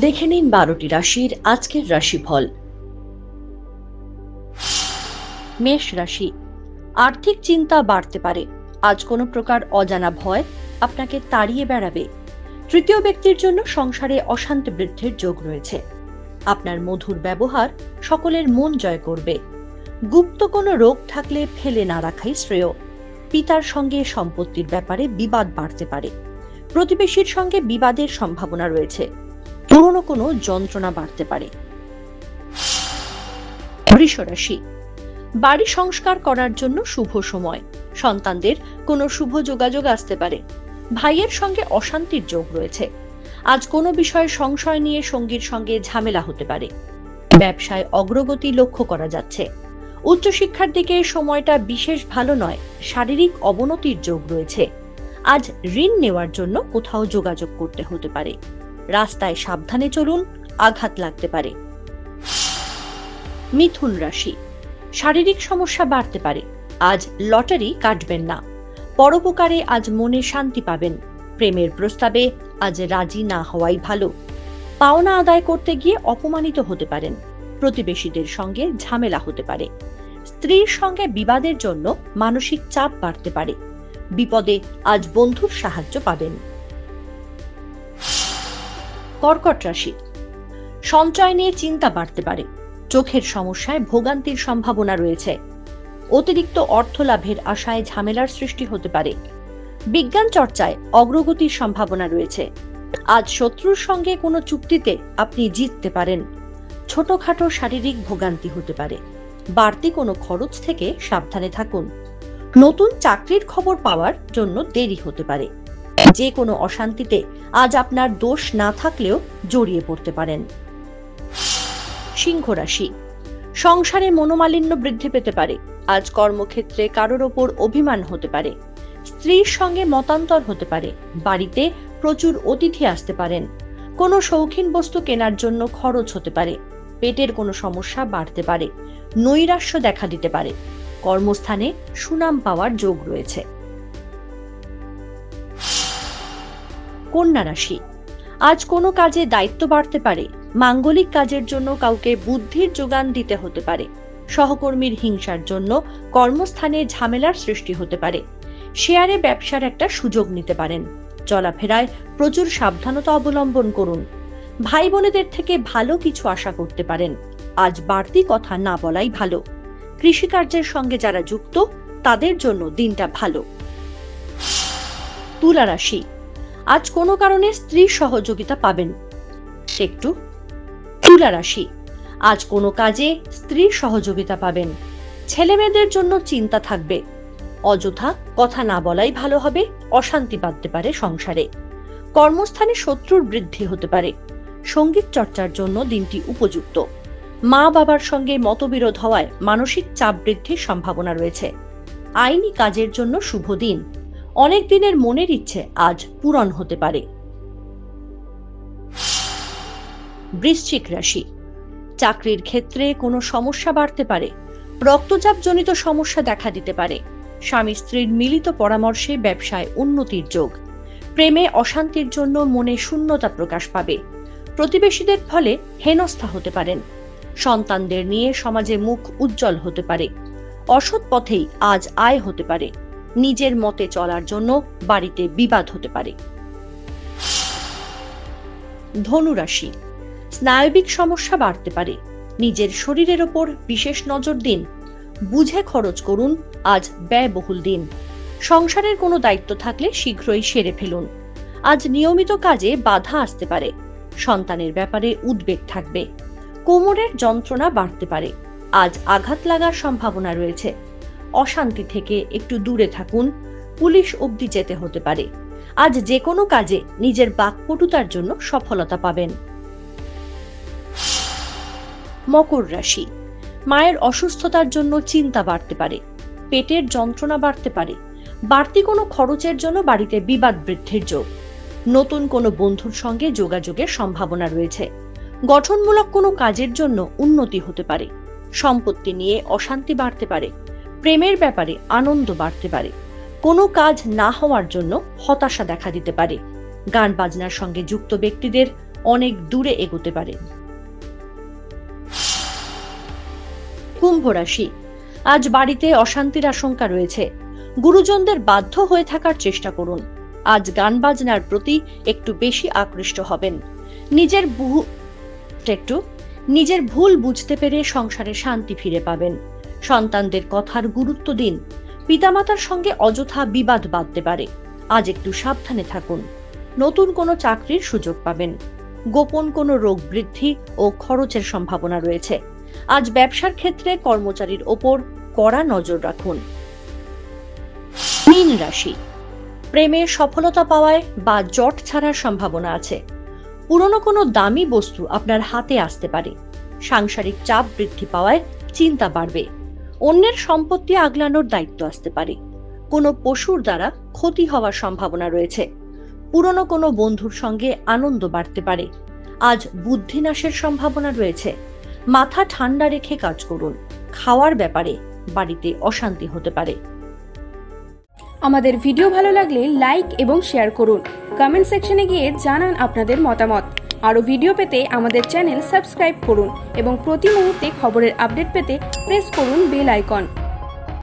দেখে নিন 12টি রাশির আজকের রাশিফল। মেষ রাশি, আর্থিক চিন্তা বাড়তে পারে। আজ কোনো প্রকার অজানা ভয় আপনাকে তাড়িয়ে বেড়াবে। তৃতীয় ব্যক্তির জন্য সংসারে অশান্তি বৃদ্ধির যোগ রয়েছে। আপনার মধুর ব্যবহার সকলের মন জয় করবে। গুপ্ত কোনো রোগ থাকলে ফেলে না রাখাই শ্রেয়। পিতার সঙ্গে সম্পত্তির ব্যাপারে বিবাদ বাড়তে পারে। প্রতিবেশীর সঙ্গে বিবাদের সম্ভাবনা রয়েছে। পুরনো কোনো যন্ত্রণা বাড়তে পারে। বৃষ রাশি, বাড়ি সংস্কার করার জন্য শুভ সময়। সন্তানদের কোনো শুভ যোগাযোগ আসতে পারে। ভাইয়ের সঙ্গে অশান্তির যোগ রয়েছে। আজ কোনো বিষয়ে সংশয় নিয়ে সঙ্গীর সঙ্গে ঝামেলা হতে পারে। ব্যবসায় অগ্রগতি লক্ষ্য করা যাচ্ছে। উচ্চশিক্ষার দিকে সময়টা বিশেষ ভালো নয়। শারীরিক অবনতির যোগ রয়েছে। আজ ঋণ নেওয়ার জন্য কোথাও যোগাযোগ করতে হতে পারে। রাস্তায় সাবধানে চলুন, আঘাত লাগতে পারে। মিথুন রাশি, শারীরিক সমস্যা বাড়তে পারে। আজ লটারি কাটবেন না। পরোপকারে আজ মনে শান্তি পাবেন। প্রেমের প্রস্তাবে আজ রাজি না হওয়াই ভালো। পাওনা আদায় করতে গিয়ে অপমানিত হতে পারেন। প্রতিবেশীদের সঙ্গে ঝামেলা হতে পারে। স্ত্রীর সঙ্গে বিবাদের জন্য মানসিক চাপ বাড়তে পারে। বিপদে আজ বন্ধুর সাহায্য পাবেন। কর্কট রাশি, সঞ্চয় নিয়ে চিন্তা বাড়তে পারে। চোখের সমস্যায় ভোগান্তির সম্ভাবনা রয়েছে। অতিরিক্ত অর্থ লাভের আশায় ঝামেলার সৃষ্টি হতে পারে। বিজ্ঞান চর্চায় অগ্রগতির সম্ভাবনা রয়েছে। আজ শত্রুর সঙ্গে কোনো চুক্তিতে আপনি জিততে পারেন। ছোটখাটো শারীরিক ভোগান্তি হতে পারে। বাড়তি কোনো খরচ থেকে সাবধানে থাকুন। নতুন চাকরির খবর পাওয়ার জন্য দেরি হতে পারে। যে কোনো অশান্তিতে আজ আপনার দোষ না থাকলেও জড়িয়ে পড়তে পারেন। সিংহ রাশি, সংসারে মনোমালিন্য বৃদ্ধি পেতে পারে। আজ কর্মক্ষেত্রে কারোর ওপর অভিমান হতে পারে। স্ত্রীর সঙ্গে মতান্তর হতে পারে। বাড়িতে প্রচুর অতিথি আসতে পারেন। কোনো শৌখিন বস্তু কেনার জন্য খরচ হতে পারে। পেটের কোনো সমস্যা বাড়তে পারে। নৈরাশ্য দেখা দিতে পারে। কর্মস্থানে সুনাম পাওয়ার যোগ রয়েছে। কন্যা রাশি, আজ কোনো কাজে দায়িত্ব বাড়তে পারে। মাঙ্গলিক কাজের জন্য কাউকে বুদ্ধির যোগান দিতে হতে পারে। সহকর্মীর হিংসার জন্য কর্মস্থানে ঝামেলার সৃষ্টি হতে পারে। শেয়ারে ব্যবসার একটা সুযোগ নিতে পারেন। চলাফেরায় প্রচুর সাবধানতা অবলম্বন করুন। ভাই বোনেদের থেকে ভালো কিছু আশা করতে পারেন। আজ বাড়তি কথা না বলাই ভালো। কৃষিকার্যের সঙ্গে যারা যুক্ত তাদের জন্য দিনটা ভালো। তুলা রাশি, আজ কোনো কারণে স্ত্রীর সহযোগিতা পাবেন। তুলা রাশি, আজ কোনো কাজে স্ত্রীর সহযোগিতা পাবেন। ছেলে মেয়েদের জন্য চিন্তা থাকবে। অযথা কথা না বলাই ভালো হবে। অশান্তি বাঁধতে পারে সংসারে। কর্মস্থানে শত্রুর বৃদ্ধি হতে পারে। সঙ্গীত চর্চার জন্য দিনটি উপযুক্ত। মা বাবার সঙ্গে মতবিরোধ হওয়ায় মানসিক চাপ বৃদ্ধির সম্ভাবনা রয়েছে। আইনি কাজের জন্য শুভ দিন। অনেক দিনের মনের ইচ্ছে আজ পূরণ হতে পারে। বৃশ্চিক রাশি, চাকরির ক্ষেত্রে কোনো সমস্যা বাড়তে পারে। রক্তচাপ জনিত সমস্যা দেখা দিতে পারে। স্বামী স্ত্রীর মিলিত পরামর্শে ব্যবসায় উন্নতির যোগ। প্রেমে অশান্তির জন্য মনে শূন্যতা প্রকাশ পাবে। প্রতিবেশীদের ফলে হেনস্থা হতে পারেন। সন্তানদের নিয়ে সমাজে মুখ উজ্জ্বল হতে পারে। অসৎ পথেই আজ আয় হতে পারে। নিজের মতে চলার জন্য বাড়িতে বিবাদ হতে পারে। ধনু রাশি, স্নায়বিক সমস্যা বাড়তে পারে। নিজের শরীরের ওপর বিশেষ নজর দিন। বুঝে খরচ করুন। আজ ব্যয়বহুল দিন। সংসারের কোনো দায়িত্ব থাকলে শীঘ্রই সেরে ফেলুন। আজ নিয়মিত কাজে বাধা আসতে পারে। সন্তানের ব্যাপারে উদ্বেগ থাকবে। কোমরের যন্ত্রণা বাড়তে পারে। আজ আঘাত লাগার সম্ভাবনা রয়েছে। অশান্তি থেকে একটু দূরে থাকুন। পুলিশ অবধি যেতে হতে পারে। আজ যে কোনো কাজে নিজের বাকপটুতার জন্য সফলতা পাবেন। মকর রাশি, মায়ের অসুস্থতার জন্য চিন্তা বাড়তে পারে। পেটের যন্ত্রণা বাড়তে পারে। বাড়তি কোনো খরচের জন্য বাড়িতে বিবাদ বৃদ্ধির যোগ। নতুন কোনো বন্ধুর সঙ্গে যোগাযোগের সম্ভাবনা রয়েছে। গঠনমূলক কোনো কাজের জন্য উন্নতি হতে পারে। সম্পত্তি নিয়ে অশান্তি বাড়তে পারে। প্রেমের ব্যাপারে আনন্দ বাড়তে পারে। কোনো কাজ না হওয়ার জন্য হতাশা দেখা দিতে পারে। গান বাজনার সঙ্গে যুক্ত ব্যক্তিদের অনেক দূরে এগোতে পারে। কুম্ভ রাশি, আজ বাড়িতে অশান্তির আশঙ্কা রয়েছে। গুরুজনদের বাধ্য হয়ে থাকার চেষ্টা করুন। আজ গান বাজনার প্রতি একটু বেশি আকৃষ্ট হবেন। নিজের ভুল বুঝতে পেরে সংসারে শান্তি ফিরে পাবেন। সন্তানদের কথার গুরুত্ব দিন। পিতামাতার সঙ্গে অযথা বিবাদ বাঁধতে পারে। আজ একটু সাবধানে থাকুন। নতুন কোনো চাকরির সুযোগ পাবেন। গোপন কোনো রোগ বৃদ্ধি ও খরচের সম্ভাবনা রয়েছে। আজ ব্যবসার ক্ষেত্রে কর্মচারীর ওপর কড়া নজর রাখুন। মীন রাশি, প্রেমে সফলতা পাওয়ায় বা জট ছাড়ার সম্ভাবনা আছে। পুরনো কোনো দামি বস্তু আপনার হাতে আসতে পারে। সাংসারিক চাপ বৃদ্ধি পাওয়ায় চিন্তা বাড়বে। অন্যের সম্পত্তি আগলানোর দায়িত্ব আসতে পারে। কোনো পশুর দ্বারা ক্ষতি হওয়ার সম্ভাবনা রয়েছে। পুরনো কোনো বন্ধুর সঙ্গে আনন্দ বাড়তে পারে। আজ বুদ্ধিনাশের সম্ভাবনা রয়েছে। মাথা ঠান্ডা রেখে কাজ করুন। খাওয়ার ব্যাপারে বাড়িতে অশান্তি হতে পারে। আমাদের ভিডিও ভালো লাগলে লাইক এবং শেয়ার করুন। কমেন্ট সেকশনে গিয়ে জানান আপনাদের মতামত। আরও ভিডিও পেতে আমাদের চ্যানেল সাবস্ক্রাইব করুন এবং প্রতি মুহূর্তে খবরের আপডেট পেতে প্রেস করুন বেল আইকন।